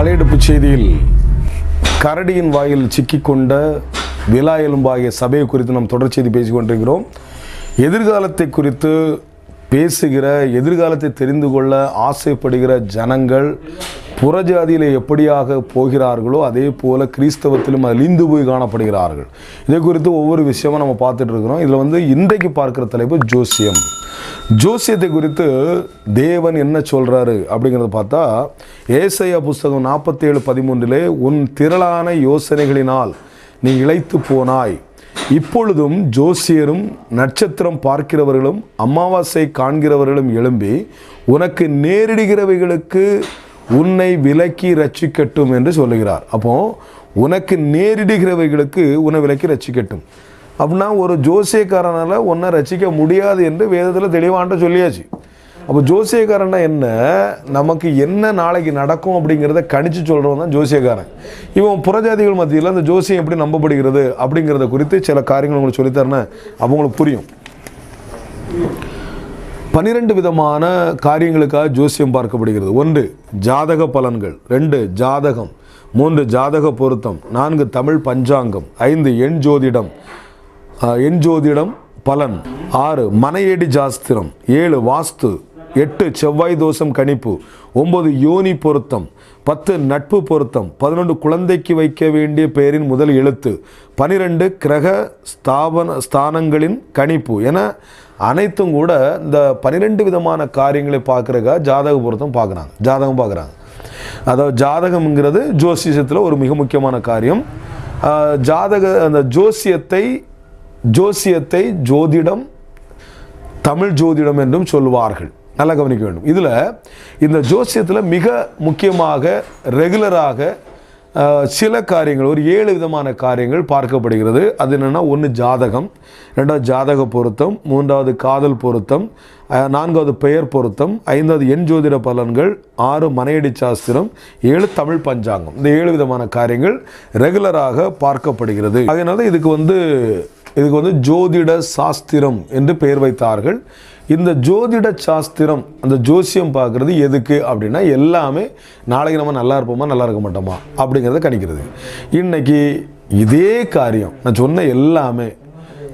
தலையெடுப்பு செய்தியில் கரடியின் வாயில் சிக்கிக்கொண்ட விலா எலும்பாகிய சபையை குறித்து நாம் தொடர் செய்தி பேசிக் கொண்டிருக்கிறோம். எதிர்காலத்தை குறித்து பேசுகிற, எதிர்காலத்தை தெரிந்து கொள்ள ஆசைப்படுகிற ஜனங்கள் புறஜாதியில் எப்படியாக போகிறார்களோ அதே போல் கிறிஸ்தவத்திலும் அழிந்து போய் காணப்படுகிறார்கள். இதை குறித்து ஒவ்வொரு விஷயமும் நம்ம பார்த்துட்டு இருக்கிறோம். இதில் இன்றைக்கு பார்க்குற தலைப்பு ஜோசியம். ஜோசியத்தை குறித்து தேவன் என்ன சொல்கிறாரு அப்படிங்கிறத பார்த்தா, ஏசாயா புஸ்தகம் 47:13 உன் திரளான யோசனைகளினால் நீ இளைத்து போனாய், இப்பொழுதும் ஜோசியரும் நட்சத்திரம் பார்க்கிறவர்களும் அமாவாசை காண்கிறவர்களும் எழும்பி உனக்கு நேரிடுகிறவைகளுக்கு உன்னை விலக்கி ரட்சிக்கட்டும் என்று சொல்லுகிறார். அப்போ உனக்கு நேரிடுகிறவைகளுக்கு உன்னை விலக்கி ரட்சிக்கட்டும் அப்படின்னா ஒரு ஜோசியக்காரனால் உன்னை ரட்சிக்க முடியாது என்று வேதத்தில் தெளிவான்ட்டு சொல்லியாச்சு. அப்போ ஜோசியக்காரன்னா என்ன, நமக்கு என்ன நாளைக்கு நடக்கும் அப்படிங்கிறத கணிச்சு சொல்கிறவன் தான் ஜோசியக்காரன். இவன் புறஜாதிகள் மத்தியில் அந்த ஜோசியம் எப்படி நம்பப்படுகிறது அப்படிங்கிறத குறித்து சில காரியங்கள் உங்களுக்கு சொல்லித்தரேன்னு அவங்களுக்கு புரியும். 12 விதமான காரியங்களுக்காக ஜோசியம் பார்க்கப்படுகிறது. 1 ஜாதக பலன்கள், 2 ஜாதகம், 3 ஜாதக பொருத்தம், 4 தமிழ் பஞ்சாங்கம், 5 எண் ஜோதிடம் பலன், 6 மனையேடி சாஸ்திரம், 7 வாஸ்து, 8 செவ்வாய் தோஷம் கணிப்பு, 9 யோனி பொருத்தம், 10 நட்பு பொருத்தம், 11 குழந்தைக்கு வைக்க வேண்டிய பெயரின் முதல் எழுத்து, 12 கிரக ஸ்தானங்களின் கணிப்பு என அனைத்தும் கூட இந்த 12 விதமான காரியங்களை பார்க்குறக்கா ஜாதக பொருத்தம் பார்க்குறாங்க, ஜாதகம் பார்க்குறாங்க. அதாவது ஜாதகம்ங்கிறது ஜோசியத்தில் ஒரு மிக முக்கியமான காரியம். அந்த ஜோசியத்தை ஜோதிடம், தமிழ் ஜோதிடம் என்றும் சொல்வார்கள். நல்லா கவனிக்க வேண்டும். இதில் இந்த ஜோசியத்தில் மிக முக்கியமாக ரெகுலராக சில காரியங்கள், ஒரு 7 விதமான காரியங்கள் பார்க்கப்படுகிறது. அது என்னென்னா, 1 ஜாதகம், 2வது ஜாதக பொருத்தம், 3வது காதல் பொருத்தம், 4வது பெயர் பொருத்தம், 5வது எண் ஜோதிட பலன்கள், 6 மனையடி சாஸ்திரம், 7 தமிழ் பஞ்சாங்கம். இந்த 7 விதமான காரியங்கள் ரெகுலராக பார்க்கப்படுகிறது. அதனால இதுக்கு ஜோதிட சாஸ்திரம் என்று பெயர் வைத்தார்கள். இந்த ஜோதிட சாஸ்திரம், அந்த ஜோசியம் பார்க்குறது எதுக்கு அப்படின்னா, எல்லாமே நாளைக்கு நம்ம நல்லா இருப்போமா நல்லா இருக்க மாட்டோமா அப்படிங்கிறத கணிக்கிறது. இன்றைக்கி இதே காரியம் நான் சொன்ன எல்லாமே,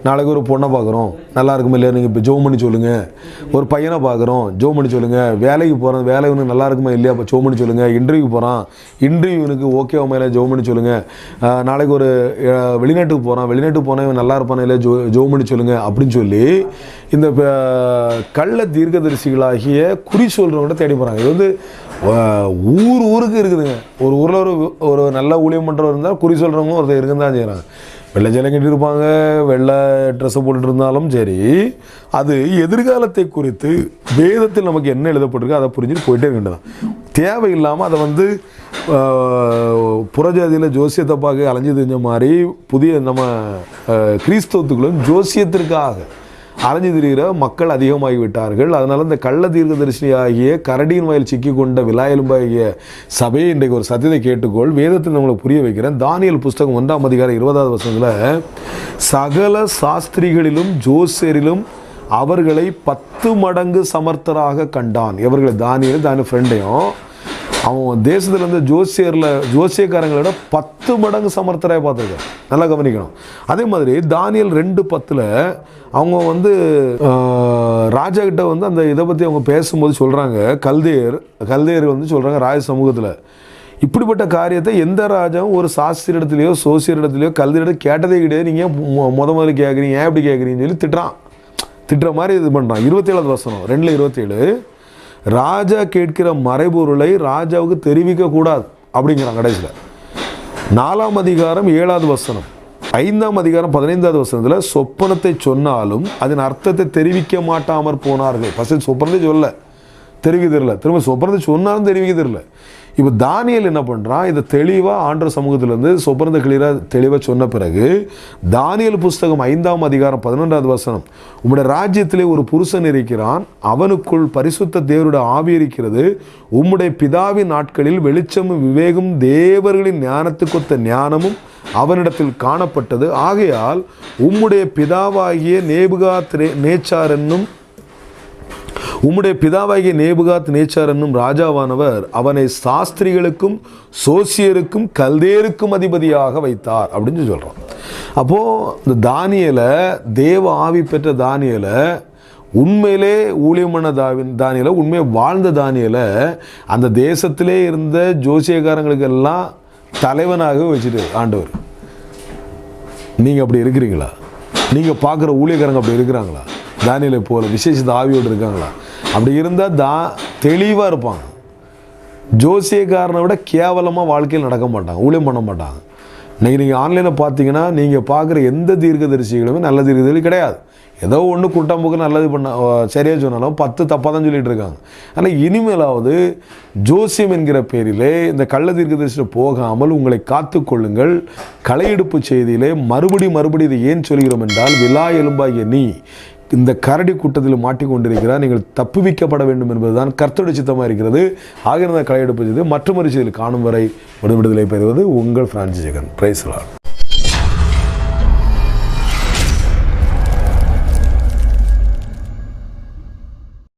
நாளைக்கு ஒரு பொண்ணை பார்க்குறோம் நல்லா இருக்குமா இல்லையா, நீங்கள் இப்போ ஜோம் பண்ணி சொல்லுங்கள். ஒரு பையனை பார்க்குறோம் ஜோம் பண்ணி சொல்லுங்கள். வேலைக்கு போகிறோம், வேலை இவனுக்கு நல்லா இருக்குமா இல்லையா இப்போ ஜோம் பண்ணி சொல்லுங்கள். இன்டர்வியூ போகிறான், இன்டர்வியூனுக்கு ஓகே மேலே ஜோம் பண்ணி சொல்லுங்கள். நாளைக்கு ஒரு வெளிநாட்டுக்கு போனால் இவன் நல்லா இருப்பானே இல்லையா ஜோம் பண்ணி சொல்லுங்கள் அப்படின்னு சொல்லி இந்த கள்ள தீர்க்கதரிசிகளாகிய குறி சொல்கிறவங்கள்ட்ட தேடி போகிறாங்க. இது ஊருக்கு இருக்குதுங்க. ஒரு ஊரில் ஒரு நல்ல ஊழியம் பண்ணுறவர் இருந்தால் குறி சொல்கிறவங்க ஒருத்தர் இருக்குன்னு தான் செய்கிறாங்க. வெள்ளை ஜலம் கட்டி இருப்பாங்க, வெள்ளை ட்ரெஸ்ஸை போட்டுட்டு இருந்தாலும் சரி, அது எதிர்காலத்தை குறித்து வேதத்தில் நமக்கு என்ன எழுதப்பட்டிருக்கு அதை புரிஞ்சுட்டு போயிட்டே இருக்கின்றதான். தேவையில்லாமல் அதை புறஜாதியில் ஜோசியத்தை பார்க்க அலைஞ்சு தெரிஞ்ச மாதிரி புதிய நம்ம கிறிஸ்தவத்துக்குள்ளும் ஜோசியத்திற்காக அலைஞ்சு திரிகிற மக்கள் அதிகமாகிவிட்டார்கள். அதனால் இந்த கள்ள தீர்க்கதரிசி ஆகிய கரடியின் வாயில் சிக்கி கொண்ட விலா எலும்பாகிய சபையை இன்றைக்கு ஒரு சத்தியத்தை கேட்டுக்கொள். வேதத்தில் நம்மளுக்கு புரிய வைக்கிறேன். தானியேல் புஸ்தகம் 1ஆம் அதிகாரம் 20வது வசனத்தில், சகல சாஸ்திரிகளிலும் ஜோசியரிலும் அவர்களை 10 மடங்கு சமர்த்தராக கண்டான். எவர்களை? தானியேல் ஃப்ரெண்டையும் அவன் தேசத்தில் இருந்த ஜோசியக்காரங்களோட 10 மடங்கு சமர்த்தராக பார்த்துருக்கான். நல்லா கவனிக்கணும். அதே மாதிரி தானியேல் 2:10 அவங்க ராஜா கிட்ட அந்த இதை பற்றி அவங்க பேசும்போது சொல்கிறாங்க, கல்தேயர் சொல்கிறாங்க ராஜ சமூகத்தில், இப்படிப்பட்ட காரியத்தை எந்த ராஜாவும் ஒரு சாஸ்திரி இடத்துலையோ சோசியர் இடத்துலையோ கல்தேயர் கேட்டதே கிடையாது. நீங்கள் முதல்ல கேட்குறீங்க, ஏன் எப்படி கேட்குறீங்கன்னு சொல்லி திட்டுற மாதிரி இது பண்ணுறான். 27வது வசனம் 2:27, ராஜா கேட்கிற மறைபொருளை ராஜாவுக்கு தெரிவிக்கக்கூடாது அப்படிங்கிறான். கடைசியில் 4ஆம் அதிகாரம் 7வது வசனம், 5ஆம் அதிகாரம் 15வது வசனத்தில், சொப்பனத்தை சொன்னாலும் அதன் அர்த்தத்தை தெரிவிக்க மாட்டாமற் போனார்கள். ஃபஸ்ட்டு சொப்பனத்தை தெரிவிக்க தெரியல, திரும்ப சொப்பனத்தை சொன்னாலும் தெரிவிக்க தெரியல. இப்போ தானியேல் என்ன பண்ணுறான், இதை தெளிவாக ஆண்டவர் சமூகத்திலேருந்து சொப்பனத்தை தெளிவாக சொன்ன பிறகு தானியேல் புஸ்தகம் 5ஆம் அதிகாரம் 11வது வசனம், உம்முடைய ராஜ்யத்திலே ஒரு புருஷன் இருக்கிறான், அவனுக்குள் பரிசுத்த தேவருடைய ஆவி இருக்கிறது, உம்முடைய பிதாவின் நாட்களில் வெளிச்சமும் விவேகம் தேவர்களின் ஞானத்துக்கொத்த ஞானமும் அவனிடத்தில் காணப்பட்டது. ஆகையால் உம்முடைய பிதாவாகிய நேபுகாத்நேச்சார் என்னும் உம்முடைய பிதாவாகிய நேபுகாத் நேச்சார் என்னும் ராஜாவானவர் அவனை சாஸ்திரிகளுக்கும் சோசியருக்கும் கல்தேருக்கும் அதிபதியாக வைத்தார் அப்படின்னு சொல்கிறோம். அப்போது இந்த தானியேலை, தேவ ஆவி பெற்ற தானியேலை, உண்மையிலே ஊழியம் பண்ண தானியேலை, உண்மையை வாழ்ந்த தானியேலை அந்த தேசத்திலே இருந்த ஜோசியக்காரங்களுக்கெல்லாம் தலைவனாக வச்சுட்டு ஆண்டவர். நீங்கள் அப்படி இருக்கிறீங்களா? நீங்கள் பார்க்குற ஊழியக்காரங்க அப்படி இருக்கிறாங்களா? தானியேலை போல விசேஷ ஆவியோடு இருக்காங்களா? அப்படி இருந்தால் தெளிவாக இருப்பாங்க. ஜோசியக்காரனை விட கேவலமாக வாழ்க்கையில் நடக்க மாட்டாங்க, ஊழியம் பண்ண மாட்டாங்க. இன்றைக்கி நீங்கள் ஆன்லைனில் பார்த்தீங்கன்னா நீங்கள் பார்க்குற எந்த தீர்க்கதரிசிகளுமே நல்ல தீர்க்கதரிசி கிடையாது. ஏதோ ஒன்று குட்டாம்புக்கு நல்லது பண்ண சரியாக சொன்னாலும் 10 தப்பாக தான் சொல்லிகிட்டு இருக்காங்க. ஆனால் இனிமேலாவது ஜோசியம் என்கிற பேரிலே இந்த கள்ள தீர்க்கதரிசியில் போகாமல் உங்களை காத்து கொள்ளுங்கள். களையெடுப்பு செய்தியிலே மறுபடி இதை ஏன் சொல்கிறோம் என்றால், விலா எலும்பாகிய நீ இந்த கரடி கூட்டத்தில் மாட்டிக்கொண்டிருக்கிறார், நீங்கள் தப்புவிக்கப்பட வேண்டும் என்பதுதான் கர்த்தருடைய சித்தமாக இருக்கிறது. ஆகியிருந்த களையெடுப்பு செய்து மற்றொரு செய்தியில் காணும் வரை விடுதலை பெறுவது உங்கள் Francis Jegan. Praise the Lord.